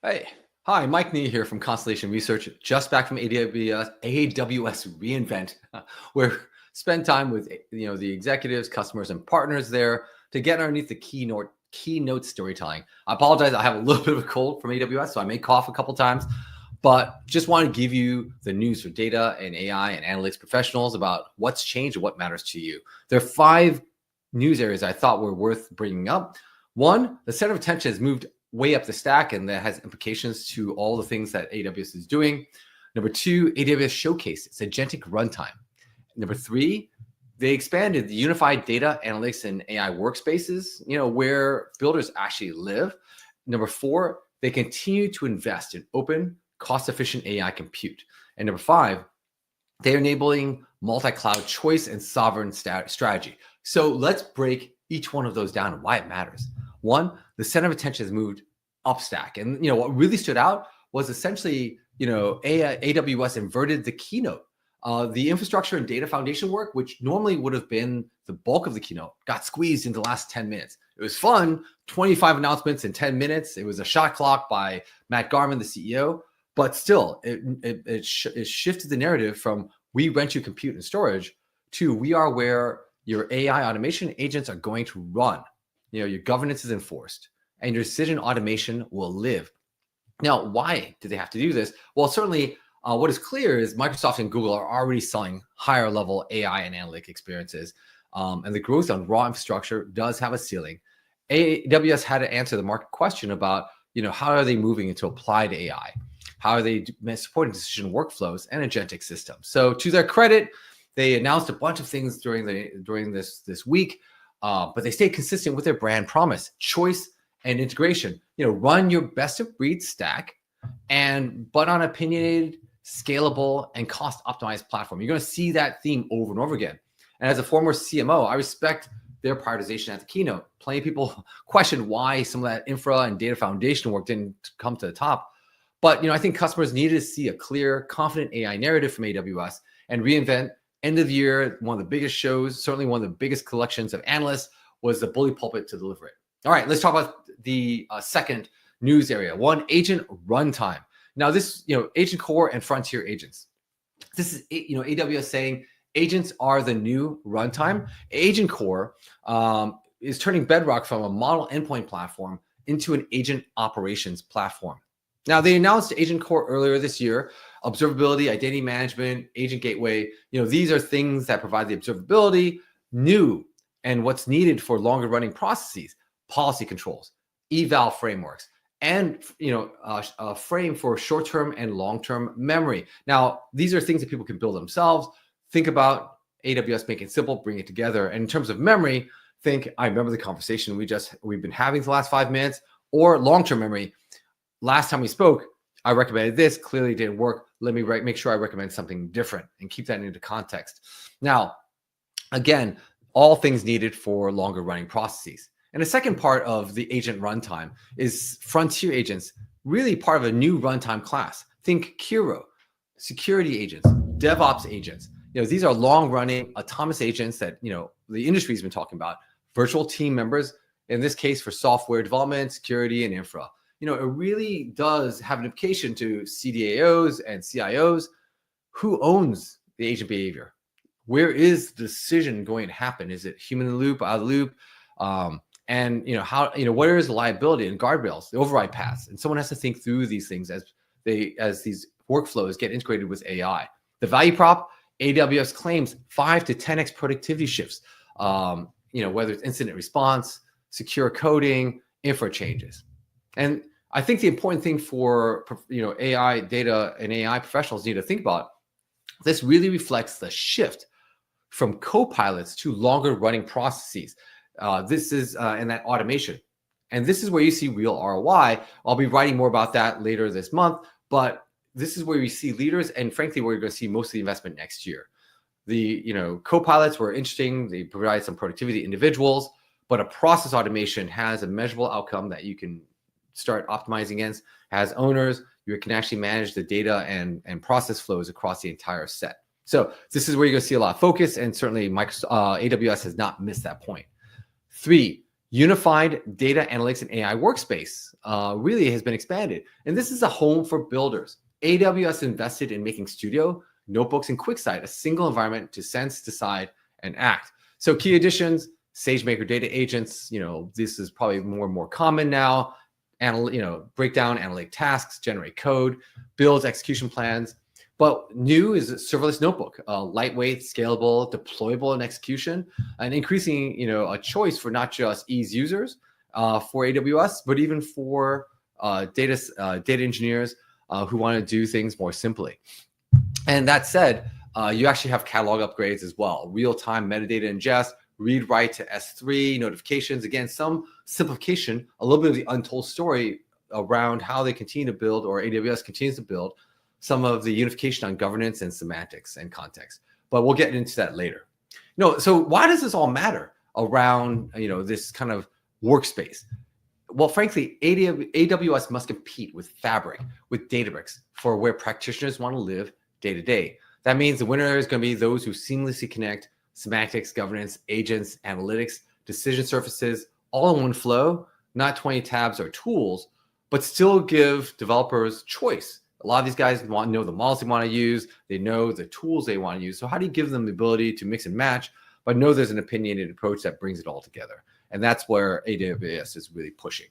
Hey, hi, Mike Nee here from Constellation Research. Just back from AWS reInvent, where spend time with the executives, customers, and partners there to get underneath the keynote storytelling. I apologize, I have a little bit of a cold from AWS, so I may cough a couple times, but just want to give you the news for data and AI and analytics professionals about what's changed and what matters to you. There are 5 news areas I thought were worth bringing up. One, the center of attention has moved way up the stack, and that has implications to all the things that AWS is doing. Number 2, AWS Showcase, it's agentic runtime. Number 3, they expanded the unified data analytics and AI workspaces, where builders actually live. Number 4, they continue to invest in open, cost-efficient AI compute. And number 5, they're enabling multi-cloud choice and sovereign strategy. So let's break each one of those down and why it matters. One, the center of attention has moved up stack. And what really stood out was essentially, AWS inverted the keynote. The infrastructure and data foundation work, which normally would have been the bulk of the keynote, got squeezed into the last 10 minutes. It was fun, 25 announcements in 10 minutes. It was a shot clock by Matt Garman, the CEO, but still, it shifted the narrative from we rent you compute and storage to we are where your AI automation agents are going to run. Your governance is enforced and your decision automation will live. Now, why do they have to do this? Well, certainly what is clear is Microsoft and Google are already selling higher level AI and analytic experiences. And the growth on raw infrastructure does have a ceiling. AWS had to answer the market question about, how are they moving into applied AI? How are they supporting decision workflows and agentic systems? So to their credit, they announced a bunch of things during this week. But they stay consistent with their brand promise, choice and integration. Run your best of breed stack, but on opinionated, scalable, and cost optimized platform. You're going to see that theme over and over again. And as a former CMO, I respect their prioritization at the keynote. Plenty of people questioned why some of that infra and data foundation work didn't come to the top. But I think customers needed to see a clear, confident AI narrative from AWS, and reInvent. End of the year, one of the biggest shows, certainly one of the biggest collections of analysts, was the bully pulpit to deliver it. All right, let's talk about the second news area. One, agent runtime. Now this, agent core and frontier agents. This is, AWS saying agents are the new runtime. Agent core is turning Bedrock from a model endpoint platform into an agent operations platform. Now, they announced Agent Core earlier this year. Observability, identity management, agent gateway. These are things that provide the observability, new, and what's needed for longer running processes, policy controls, eval frameworks, and a frame for short-term and long-term memory. Now, these are things that people can build themselves. Think about AWS making it simple, bring it together. And in terms of memory, I remember the conversation we've been having for the last 5 minutes, or long-term memory. Last time we spoke, I recommended this, clearly didn't work. Let me make sure I recommend something different and keep that into context. Now, again, all things needed for longer running processes. And the second part of the agent runtime is frontier agents, really part of a new runtime class. Think Kiro, security agents, DevOps agents. These are long running autonomous agents that, the industry's been talking about, virtual team members, in this case for software development, security, and infra. It really does have an implication to CDAOs and CIOs. Who owns the agent behavior? Where is the decision going to happen? Is it human in the loop, out of the loop? Where is the liability and guardrails, the override paths? And someone has to think through these things as these workflows get integrated with AI. The value prop, AWS claims 5 to 10x productivity shifts. Whether it's incident response, secure coding, infra changes. And I think the important thing for AI data and AI professionals need to think about, this really reflects the shift from co-pilots to longer running processes. This is in that automation. And this is where you see real ROI. I'll be writing more about that later this month, but this is where you see leaders, and frankly, where you're going to see most of the investment next year. The co-pilots were interesting. They provide some productivity to individuals, but a process automation has a measurable outcome that you can start optimizing against. As owners, you can actually manage the data and process flows across the entire set. So this is where you're going to see a lot of focus, and certainly AWS has not missed that point. 3, Unified data analytics and AI workspace really has been expanded. And this is a home for builders. AWS invested in making Studio, Notebooks, and QuickSight a single environment to sense, decide, and act. So key additions, SageMaker data agents, this is probably more and more common now. Break down analytic tasks, generate code, build execution plans. But new is a serverless notebook, lightweight, scalable, deployable in execution, and increasing, a choice for not just ease users for AWS, but even for data engineers who want to do things more simply. And that said, you actually have catalog upgrades as well, real-time metadata ingest, read write to S3 notifications. Again, some simplification, a little bit of the untold story around how they continue to build, or AWS continues to build, some of the unification on governance and semantics and context. But we'll get into that later. So why does this all matter around this kind of workspace? Well, frankly, AWS must compete with Fabric, with Databricks, for where practitioners want to live day to day. That means the winner is going to be those who seamlessly connect semantics, governance, agents, analytics, decision surfaces, all in one flow, not 20 tabs or tools, but still give developers choice. A lot of these guys want to know the models they want to use. They know the tools they want to use. So how do you give them the ability to mix and match, but know there's an opinionated approach that brings it all together? And that's where AWS is really pushing.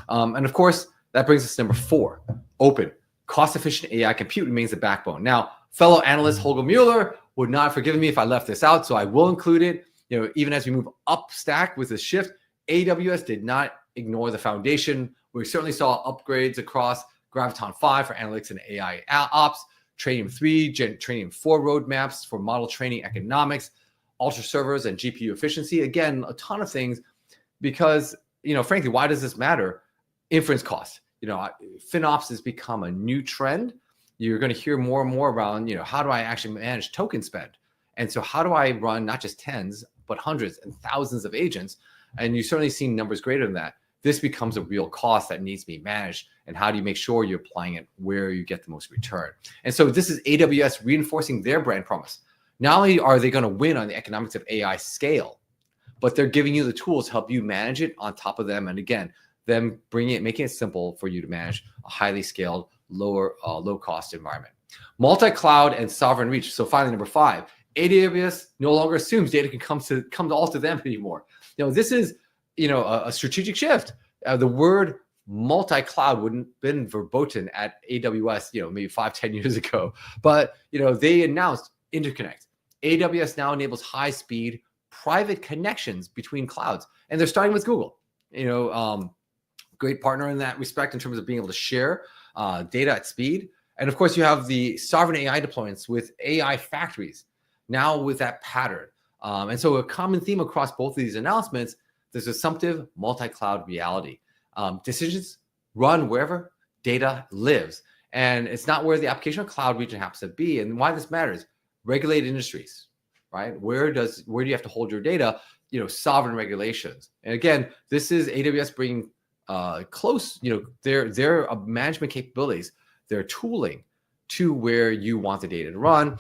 And of course, that brings us to number 4, open. Cost-efficient AI compute remains the backbone. Now, fellow analyst Holger Mueller would not forgive me if I left this out, so I will include it. Even as we move up stack with the shift, AWS did not ignore the foundation. We certainly saw upgrades across Graviton 5 for analytics and AI ops, Trainium 3, Trainium 4 roadmaps for model training economics, Ultra servers, and GPU efficiency. Again, a ton of things because, frankly, why does this matter? Inference cost. FinOps has become a new trend. You're going to hear more and more around, how do I actually manage token spend? And so how do I run not just tens, but hundreds and thousands of agents? And you've certainly seen numbers greater than that. This becomes a real cost that needs to be managed. And how do you make sure you're applying it where you get the most return? And so this is AWS reinforcing their brand promise. Not only are they going to win on the economics of AI scale, but they're giving you the tools to help you manage it on top of them. And again, them making it simple for you to manage a highly scaled, low cost environment. Multi-cloud and sovereign reach. So finally, number 5, AWS no longer assumes data can come all to them anymore. This is a strategic shift. The word multi-cloud wouldn't have been verboten at AWS maybe 5-10 years ago, but they announced interconnect. AWS now enables high-speed private connections between clouds, and they're starting with Google. Great partner in that respect in terms of being able to share data at speed. And of course, you have the sovereign AI deployments with AI factories now with that pattern. And so a common theme across both of these announcements, there's assumptive multi-cloud reality. Decisions run wherever data lives. And it's not where the application or cloud region happens to be. And why this matters, regulated industries, right? Where do you have to hold your data? Sovereign regulations. And again, this is AWS bringing close, their management capabilities, their tooling to where you want the data to run.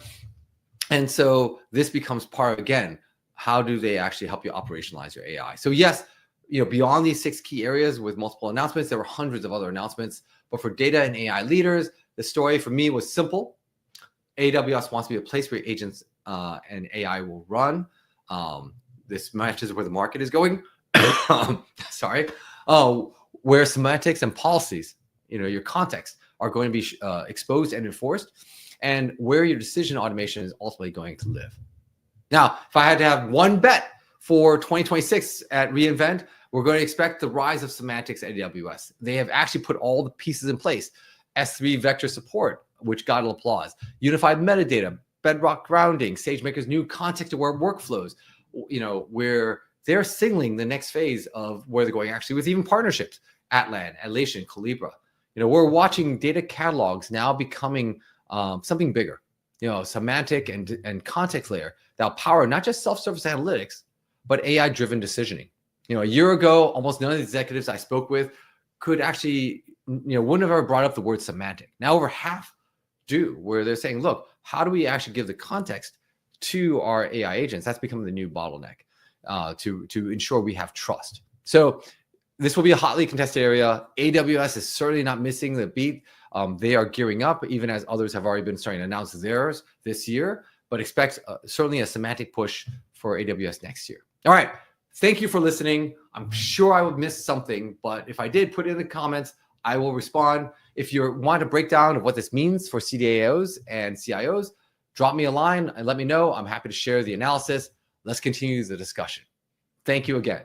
And so this becomes part, again, how do they actually help you operationalize your AI? So yes, beyond these 6 key areas with multiple announcements, there were hundreds of other announcements. But for data and AI leaders, the story for me was simple. AWS wants to be a place where agents and AI will run. This matches where the market is going. Sorry. Where semantics and policies, your context, are going to be exposed and enforced, and where your decision automation is ultimately going to live. Now, if I had to have one bet for 2026 at reInvent, we're going to expect the rise of semantics at AWS. They have actually put all the pieces in place. S3 vector support, which got applause. Unified metadata, bedrock grounding, SageMaker's new context-aware workflows, where they're signaling the next phase of where they're going, actually, with even partnerships, Atlan, Atlassian, Calibra. We're watching data catalogs now becoming something bigger, semantic and context layer that'll power not just self-service analytics, but AI-driven decisioning. A year ago, almost none of the executives I spoke with could actually, wouldn't have ever brought up the word semantic. Now over half do, where they're saying, look, how do we actually give the context to our AI agents? That's becoming the new bottleneck to ensure we have trust. So this will be a hotly contested area. AWS is certainly not missing the beat. They are gearing up, even as others have already been starting to announce theirs this year, but expect certainly a semantic push for AWS next year. All right. Thank you for listening. I'm sure I would miss something, but if I did, put it in the comments. I will respond. If you want a breakdown of what this means for CDAOs and CIOs, drop me a line and let me know. I'm happy to share the analysis. Let's continue the discussion. Thank you again.